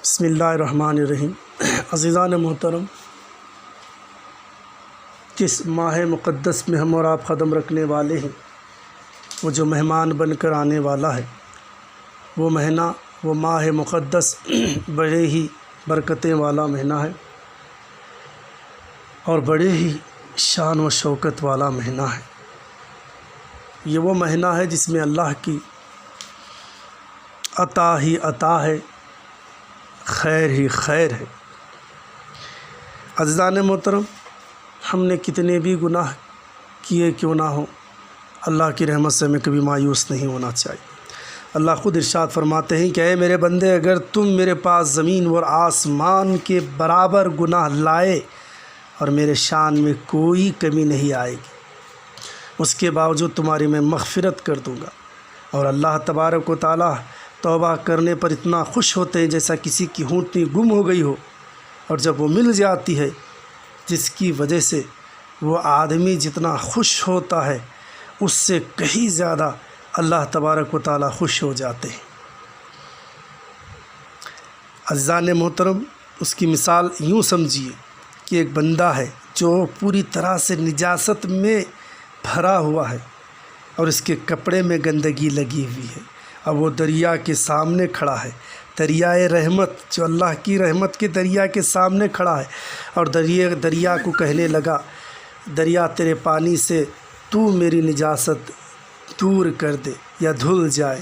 بسم اللہ الرحمن الرحیم۔ عزیزان محترم، جس ماہ مقدس میں ہم اور آپ قدم رکھنے والے ہیں، وہ جو مہمان بن کر آنے والا ہے، وہ مہینہ، وہ ماہ مقدس بڑے ہی برکتیں والا مہینہ ہے اور بڑے ہی شان و شوکت والا مہینہ ہے۔ یہ وہ مہینہ ہے جس میں اللہ کی عطا ہی عطا ہے، خیر ہی خیر ہے۔ عزیزان محترم، ہم نے کتنے بھی گناہ کیے کیوں نہ ہوں، اللہ کی رحمت سے ہمیں کبھی مایوس نہیں ہونا چاہیے۔ اللہ خود ارشاد فرماتے ہیں کہ اے میرے بندے، اگر تم میرے پاس زمین اور آسمان کے برابر گناہ لائے اور میرے شان میں کوئی کمی نہیں آئے گی، اس کے باوجود تمہاری میں مغفرت کر دوں گا۔ اور اللہ تبارک و تعالیٰ توبہ کرنے پر اتنا خوش ہوتے ہیں جیسا کسی کی ہونٹنی گم ہو گئی ہو، اور جب وہ مل جاتی ہے جس کی وجہ سے وہ آدمی جتنا خوش ہوتا ہے اس سے کہیں زیادہ اللہ تبارک و تعالیٰ خوش ہو جاتے ہیں۔ عزیزان محترم، اس کی مثال یوں سمجھیے کہ ایک بندہ ہے جو پوری طرح سے نجاست میں بھرا ہوا ہے اور اس کے کپڑے میں گندگی لگی ہوئی ہے۔ اب وہ دریا کے سامنے کھڑا ہے، دریائے رحمت، جو اللہ کی رحمت کے دریا کے سامنے کھڑا ہے، اور دریا کو کہنے لگا، دریا تیرے پانی سے تو میری نجاست دور کر دے یا دھل جائے،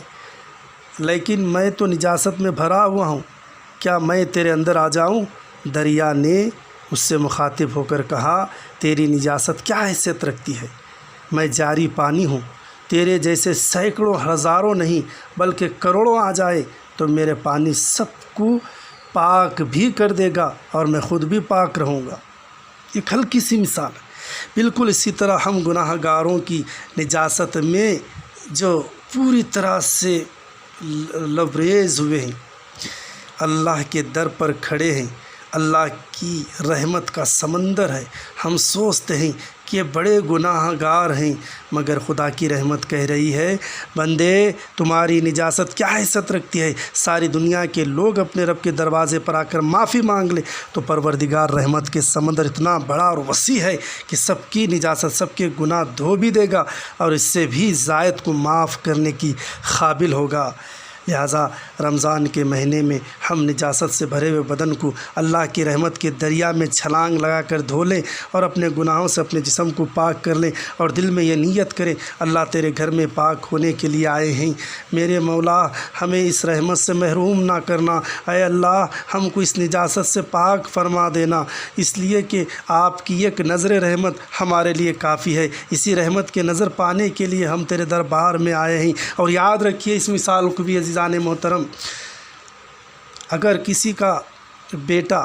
لیکن میں تو نجاست میں بھرا ہوا ہوں، کیا میں تیرے اندر آ جاؤں؟ دریا نے اس سے مخاطب ہو کر کہا، تیری نجاست کیا حیثیت رکھتی ہے؟ میں جاری پانی ہوں، تیرے جیسے سینکڑوں ہزاروں نہیں بلکہ کروڑوں آ جائے تو میرے پانی سب کو پاک بھی کر دے گا اور میں خود بھی پاک رہوں گا۔ ایک ہلکی سی مثال ہے۔ بالکل اسی طرح ہم گناہ گاروں کی نجاست میں جو پوری طرح سے لبریز ہوئے ہیں، اللہ کے در پر کھڑے ہیں، اللہ کی رحمت کا سمندر ہے، ہم سوچتے ہیں کہ بڑے گناہ گار ہیں، مگر خدا کی رحمت کہہ رہی ہے، بندے تمہاری نجاست کیا حیثیت رکھتی ہے؟ ساری دنیا کے لوگ اپنے رب کے دروازے پر آ کر معافی مانگ لیں تو پروردگار رحمت کے سمندر اتنا بڑا اور وسیع ہے کہ سب کی نجاست، سب کے گناہ دھو بھی دے گا اور اس سے بھی زائد کو معاف کرنے کی قابل ہوگا۔ لہٰذا رمضان کے مہینے میں ہم نجاست سے بھرے ہوئے بدن کو اللہ کی رحمت کے دریا میں چھلانگ لگا کر دھو لیں اور اپنے گناہوں سے اپنے جسم کو پاک کر لیں، اور دل میں یہ نیت کریں، اللہ تیرے گھر میں پاک ہونے کے لیے آئے ہیں، میرے مولا ہمیں اس رحمت سے محروم نہ کرنا، اے اللہ ہم کو اس نجاست سے پاک فرما دینا، اس لیے کہ آپ کی ایک نظر رحمت ہمارے لیے کافی ہے۔ اسی رحمت کے نظر پانے کے لیے ہم تیرے دربار میں آئے ہیں۔ اور یاد رکھیے اس مثال کو بھی عزیزان محترم، اگر کسی کا بیٹا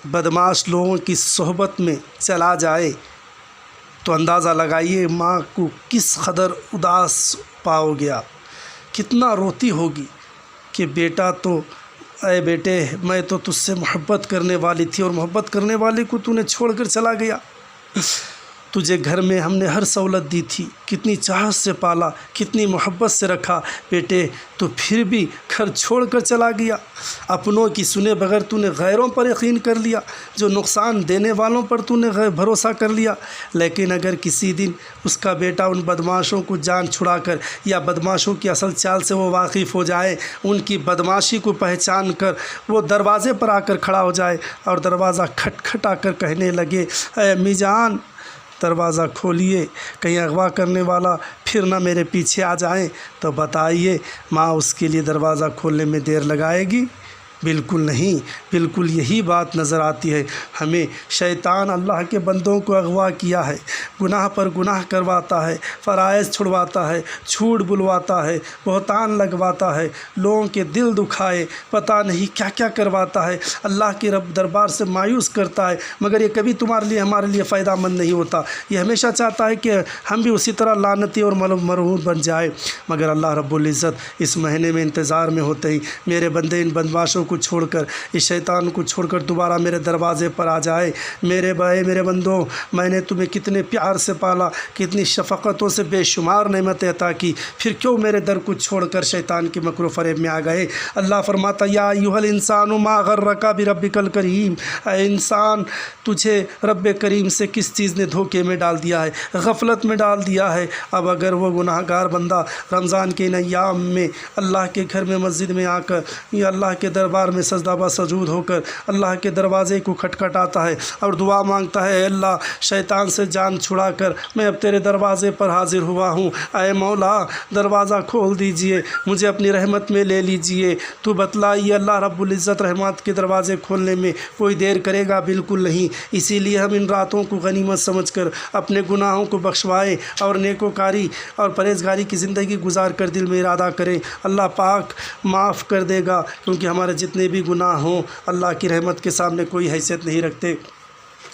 بدماش لوگوں کی صحبت میں چلا جائے تو اندازہ لگائیے ماں کو کس قدر اداس پاؤ گیا، کتنا روتی ہوگی کہ بیٹا تو، اے بیٹے میں تو تجھ سے محبت کرنے والی تھی اور محبت کرنے والے کو تو نے چھوڑ کر چلا گیا، تجھے گھر میں ہم نے ہر سہولت دی تھی، کتنی چاہت سے پالا، کتنی محبت سے رکھا، بیٹے تو پھر بھی گھر چھوڑ کر چلا گیا، اپنوں کی سنے بغیر تو نے غیروں پر یقین کر لیا، جو نقصان دینے والوں پر تو نے بھروسہ کر لیا۔ لیکن اگر کسی دن اس کا بیٹا ان بدماشوں کو جان چھڑا کر یا بدماشوں کی اصل چال سے وہ واقف ہو جائے، ان کی بدماشی کو پہچان کر وہ دروازے پر آ کر کھڑا ہو جائے اور دروازہ کھٹکھٹا کر کہنے لگے، اے امی جان دروازہ کھولیے، کہیں اغوا کرنے والا پھر نہ میرے پیچھے آ جائیں، تو بتائیے ماں اس کے لیے دروازہ کھولنے میں دیر لگائے گی؟ بالکل نہیں۔ بالکل یہی بات نظر آتی ہے ہمیں۔ شیطان اللہ کے بندوں کو اغوا کیا ہے، گناہ پر گناہ کرواتا ہے، فرائض چھڑواتا ہے، جھوٹ بلواتا ہے، بہتان لگواتا ہے، لوگوں کے دل دکھائے، پتہ نہیں کیا کیا کرواتا ہے، اللہ کے رب دربار سے مایوس کرتا ہے، مگر یہ کبھی تمہارے لیے ہمارے لیے فائدہ مند نہیں ہوتا۔ یہ ہمیشہ چاہتا ہے کہ ہم بھی اسی طرح لعنتی اور مرعوب بن جائے، مگر اللہ رب العزت اس مہینے میں انتظار میں ہوتے ہیں، میرے بندے ان بدماشوں کو کو چھوڑ کر، اس شیطان کو چھوڑ کر دوبارہ میرے دروازے پر آ جائے۔ میرے بھائی، میرے بندوں، میں نے تمہیں کتنے پیار سے پالا، کتنی شفقتوں سے بے شمار نعمتیں عطا کی، پھر کیوں میرے در کو چھوڑ کر شیطان کی مکر و فریب میں آ گئے؟ اللہ فرماتا یا ایھا الانسان ما غرک بربک الکریم، اے انسان، تجھے رب کریم سے کس چیز نے دھوکے میں ڈال دیا ہے، غفلت میں ڈال دیا ہے؟ اب اگر وہ گناہ گار بندہ رمضان کے ان ایام میں اللہ کے گھر میں مسجد میں آ کر یا اللہ کے دربار میں سجدہ با سجود ہو کر اللہ کے دروازے کو کھٹکھٹاتا ہے اور دعا مانگتا ہے، اے اللہ شیطان سے جان چھڑا کر میں اب تیرے دروازے پر حاضر ہوا ہوں، اے مولا دروازہ کھول دیجئے، مجھے اپنی رحمت میں لے لیجئے، تو بتلائیے اللہ رب العزت رحمت کے دروازے کھولنے میں کوئی دیر کرے گا؟ بالکل نہیں۔ اسی لیے ہم ان راتوں کو غنیمت سمجھ کر اپنے گناہوں کو بخشوائیں اور نیکوکاری اور پرہیزگاری کی زندگی گزار کر دل میں ارادہ کریں، اللہ پاک معاف کر دے گا، کیونکہ ہمارے جتنے بھی گناہ ہوں اللہ کی رحمت کے سامنے کوئی حیثیت نہیں رکھتے۔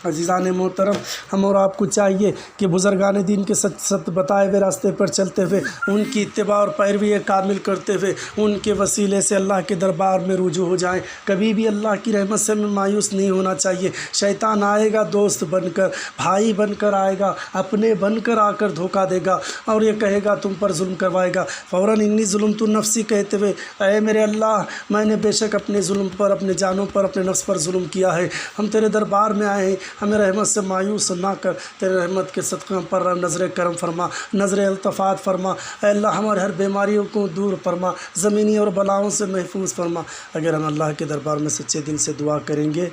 عزیزان محترم، ہم اور آپ کو چاہیے کہ بزرگان دین کے سچ بتائے ہوئے راستے پر چلتے ہوئے، ان کی اتباع اور پیروی کامل کرتے ہوئے، ان کے وسیلے سے اللہ کے دربار میں رجوع ہو جائیں۔ کبھی بھی اللہ کی رحمت سے مایوس نہیں ہونا چاہیے۔ شیطان آئے گا دوست بن کر، بھائی بن کر آئے گا، اپنے بن کر آ کر دھوکہ دے گا اور یہ کہے گا تم پر ظلم کروائے گا۔ فوراً انی ظلمت نفسی کہتے ہوئے، اے میرے اللہ، میں نے بے شک اپنے ظلم پر، اپنے جانوں پر، اپنے نفس پر ظلم کیا ہے، ہم تیرے دربار میں آئے ہیں، ہمیں رحمت سے مایوس نہ کر، تیرے رحمت کے صدقے پر نظر کرم فرما، نظر التفات فرما، اے اللہ ہمارے ہر بیماریوں کو دور فرما، زمینی اور بلاؤں سے محفوظ فرما۔ اگر ہم اللہ کے دربار میں سچے دل سے دعا کریں گے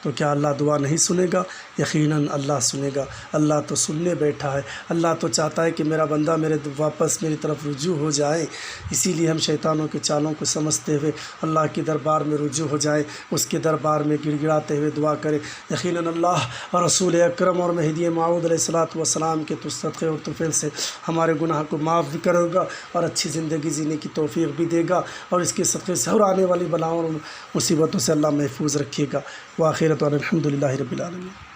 تو کیا اللہ دعا نہیں سنے گا؟ یقیناً اللہ سنے گا۔ اللہ تو سننے بیٹھا ہے، اللہ تو چاہتا ہے کہ میرا بندہ واپس میری طرف رجوع ہو جائے۔ اسی لیے ہم شیطانوں کے چالوں کو سمجھتے ہوئے اللہ کے دربار میں رجوع ہو جائیں، اس کے دربار میں گڑ گڑاتے ہوئے دعا کریں۔ یقیناً اللہ اور رسول اکرم اور مہدی موعود علیہ الصلوۃ والسلام کے صدقے اور طفیل سے ہمارے گناہ کو معاف بھی کرے گا اور اچھی زندگی جینے کی توفیق بھی دے گا، اور اس کے صدقے سے اور آنے والی بلاؤں اور مصیبتوں سے اللہ محفوظ رکھے گا۔ وآخرت الحمد للہ رب العالمین۔